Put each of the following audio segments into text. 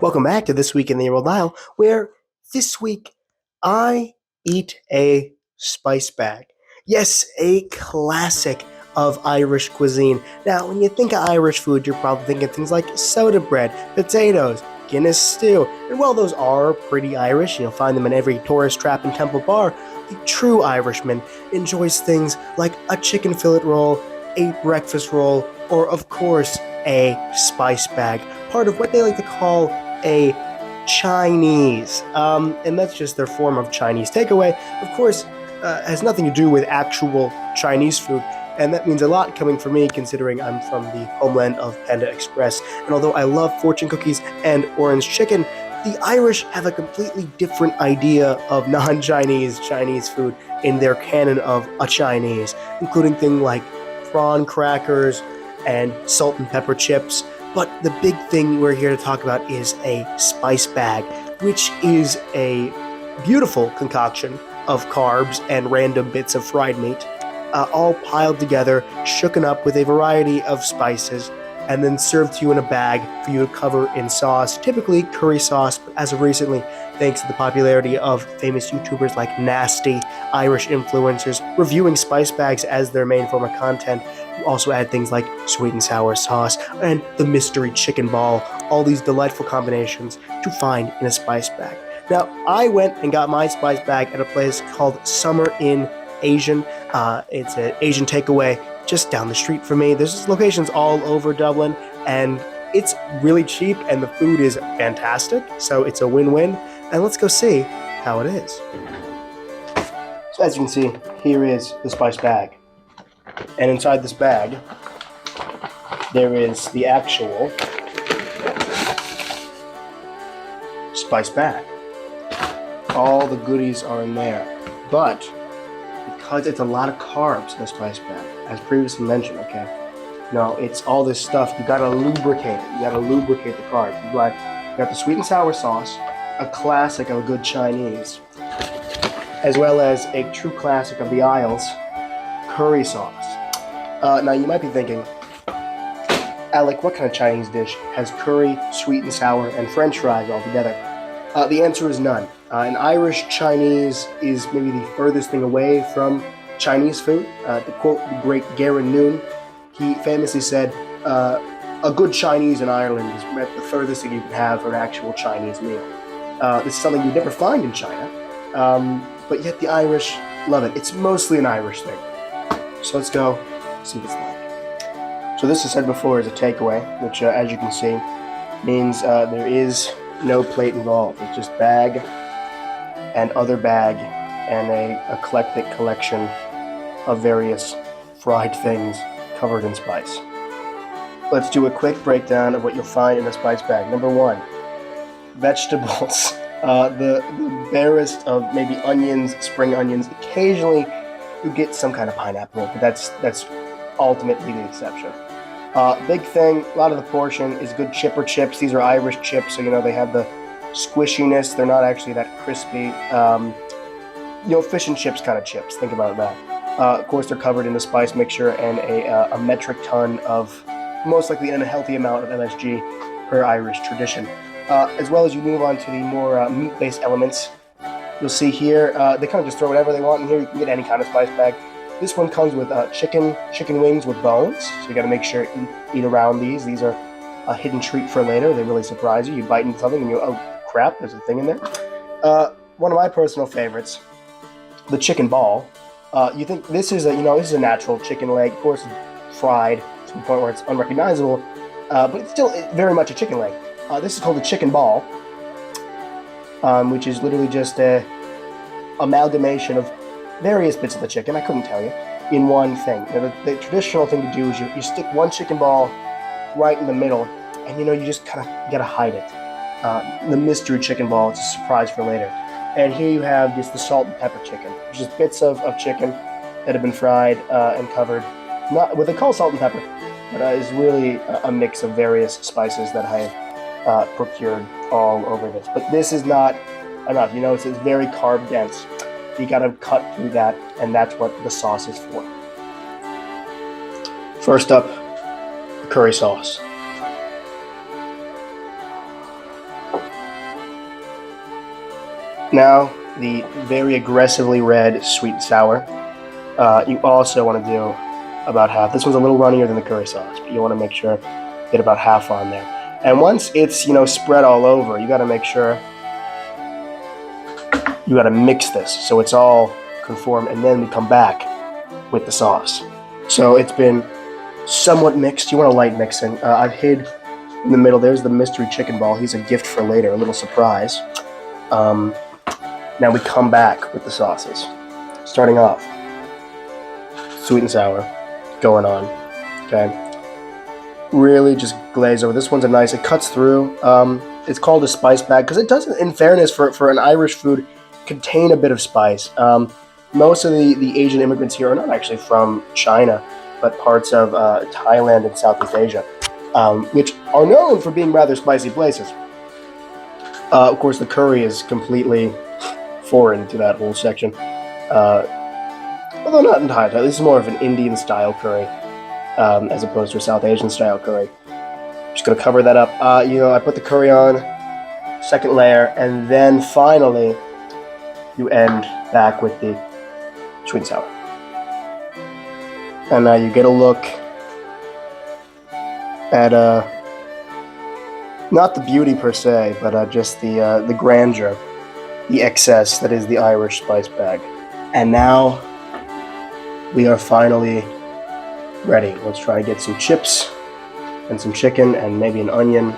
Welcome back to This Week in the Emerald Isle, where this week I eat a spice bag. Yes, a classic of Irish cuisine. Now, when you think of Irish food, you're probably thinking things like soda bread, potatoes, Guinness stew, and while those are pretty Irish, you'll find them in every tourist trap and temple bar, the true Irishman enjoys things like a chicken fillet roll, a breakfast roll, or, of course, a spice bag, part of what they like to call a Chinese. And that's just their form of Chinese takeaway. Of course, has nothing to do with actual Chinese food. And that means a lot coming from me, considering I'm from the homeland of Panda Express. And although I love fortune cookies and orange chicken, the Irish have a completely different idea of non-Chinese Chinese food in their canon of a Chinese, including things like prawn crackers and salt and pepper chips. But the big thing we're here to talk about is a spice bag, which is a beautiful concoction of carbs and random bits of fried meat, all piled together, shooken up with a variety of spices, and then served to you in a bag for you to cover in sauce, typically curry sauce, but as of recently, thanks to the popularity of famous YouTubers like Nasty, Irish influencers, reviewing spice bags as their main form of content, you also add things like sweet and sour sauce and the mystery chicken ball, all these delightful combinations to find in a spice bag. Now, I went and got my spice bag at a place called Summer Inn Asian. It's an Asian takeaway just down the street from me. There's locations all over Dublin, and it's really cheap, and the food is fantastic, so it's a win-win. And let's go see how it is. So as you can see, here is the spice bag. And inside this bag, there is the actual spice bag. All the goodies are in there. But because it's a lot of carbs in a spice bag, as previously mentioned, okay? No, it's all this stuff. You gotta lubricate it. You gotta lubricate the carbs. You got the sweet and sour sauce, a classic of a good Chinese, as well as a true classic of the Isles, curry sauce. Now you might be thinking, Alec, what kind of Chinese dish has curry, sweet and sour, and French fries all together? The answer is none. An Irish Chinese is maybe the furthest thing away from Chinese food. To quote the great Garen Noon, he famously said, a good Chinese in Ireland is the furthest thing you can have for an actual Chinese meal. This is something you'd never find in China, but yet the Irish love it. It's mostly an Irish thing. So let's go see what it's like. So this, I said before, is a takeaway, which, as you can see, means there is no plate involved. It's just bag and other bag and a eclectic collection of various fried things covered in spice. Let's do a quick breakdown of what you'll find in a spice bag. Number one, vegetables. The barest of maybe onions, spring onions. Occasionally you get some kind of pineapple, but that's ultimately the exception. Big thing, a lot of the portion is good chipper chips. These are Irish chips, so they have the squishiness. They're not actually that crispy. Fish and chips kind of chips. Think about that. Of course, they're covered in a spice mixture and a metric ton of, most likely an unhealthy amount of MSG per Irish tradition. As well as you move on to the more meat-based elements, you'll see here, they kind of just throw whatever they want in here. You can get any kind of spice bag. This one comes with chicken wings with bones, so you got to make sure you eat around these. These are a hidden treat for later. They really surprise you. You bite into something and you, oh crap, there's a thing in there. One of my personal favorites, the chicken ball. You think this is this is a natural chicken leg. Of course, it's fried to the point where it's unrecognizable, but it's still very much a chicken leg. This is called the chicken ball, which is literally just a amalgamation of various bits of the chicken, I couldn't tell you, in one thing. The traditional thing to do is you stick one chicken ball right in the middle, and you just kind of gotta hide it. The mystery chicken ball, it's a surprise for later. And here you have just the salt and pepper chicken, which is bits of chicken that have been fried and covered. Not what they call salt and pepper, but is really a mix of various spices that I have procured all over this. But this is not enough. It's very carb dense. You gotta cut through that, and that's what the sauce is for. First up, curry sauce. Now, the very aggressively red sweet and sour. You also want to do about half. This one's a little runnier than the curry sauce, but you want to make sure you get about half on there. And once it's, spread all over, you got to make sure you got to mix this so it's all conformed, and then we come back with the sauce. So it's been somewhat mixed. You want a light mixing. I've hid in the middle. There's the mystery chicken ball. He's a gift for later, a little surprise. Now we come back with the sauces. Starting off, sweet and sour, going on. Okay, really just glaze over. This one's a nice. It cuts through. It's called a spice bag because it does, in fairness, for an Irish food, contain a bit of spice. Most of the Asian immigrants here are not actually from China, but parts of Thailand and Southeast Asia, which are known for being rather spicy places. Of course, the curry is completely foreign to that whole section. Although not entirely. This is more of an Indian-style curry, as opposed to a South Asian-style curry. Just going to cover that up. I put the curry on, second layer, and then finally you end back with the sweet and sour. And now you get a look at not the beauty per se, but just the grandeur, the excess that is the Irish spice bag. And now we are finally ready. Let's try to get some chips and some chicken and maybe an onion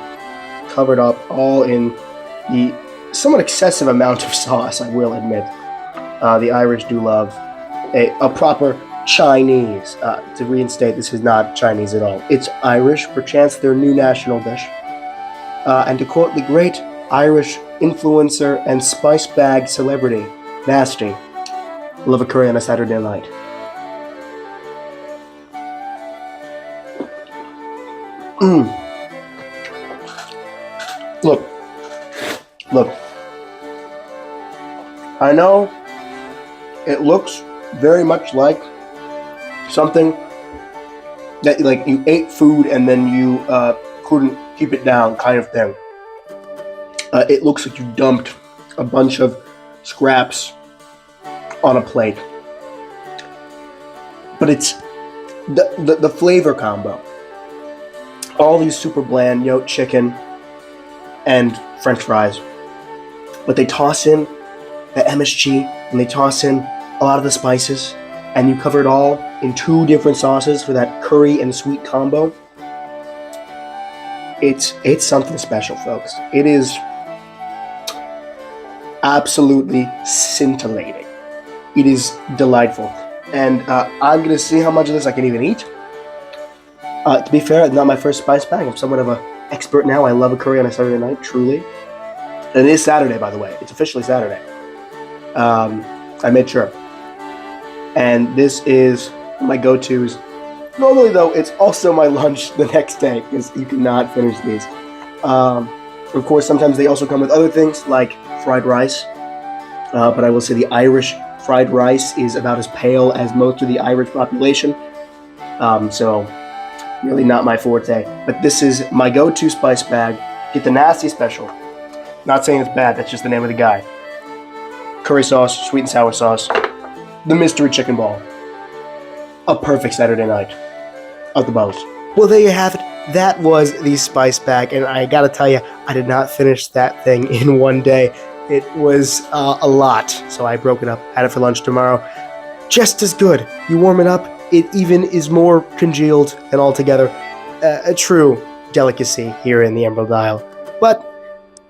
covered up, all in the somewhat excessive amount of sauce, I will admit. The Irish do love a proper Chinese. To reinstate, this is not Chinese at all. It's Irish, perchance their new national dish. And to quote the great Irish influencer and spice bag celebrity, Nasty, love a curry on a Saturday night. Look. I know it looks very much like something that like you ate food and then you couldn't keep it down kind of thing. It looks like you dumped a bunch of scraps on a plate. But it's the flavor combo. All these super bland, chicken and French fries. But they toss in the MSG and they toss in a lot of the spices, and you cover it all in 2 different sauces for that curry and sweet combo. It's something special, folks. It is absolutely scintillating. It is delightful. And I'm going to see how much of this I can even eat. To be fair, it's not my first spice bag. I'm somewhat of an expert now. I love a curry on a Saturday night, truly. And it is Saturday, by the way. It's officially Saturday. I made sure. And this is my go-tos. Normally, though, it's also my lunch the next day, because you cannot finish these. Of course, sometimes they also come with other things, like fried rice. But I will say the Irish fried rice is about as pale as most of the Irish population. So really not my forte. But this is my go-to spice bag. Get the Nasty Special. Not saying it's bad, that's just the name of the guy. Curry sauce, sweet and sour sauce, the mystery chicken ball. A perfect Saturday night. Out the bows. Well, there you have it. That was the spice bag, and I gotta tell you, I did not finish that thing in one day. It was a lot, so I broke it up. Had it for lunch tomorrow. Just as good. You warm it up, it even is more congealed and altogether a true delicacy here in the Emerald Isle. But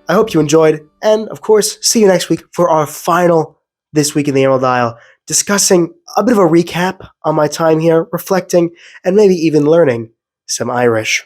I hope you enjoyed, and of course, see you next week for our final This Week in the Emerald Isle, discussing a bit of a recap on my time here, reflecting, and maybe even learning some Irish.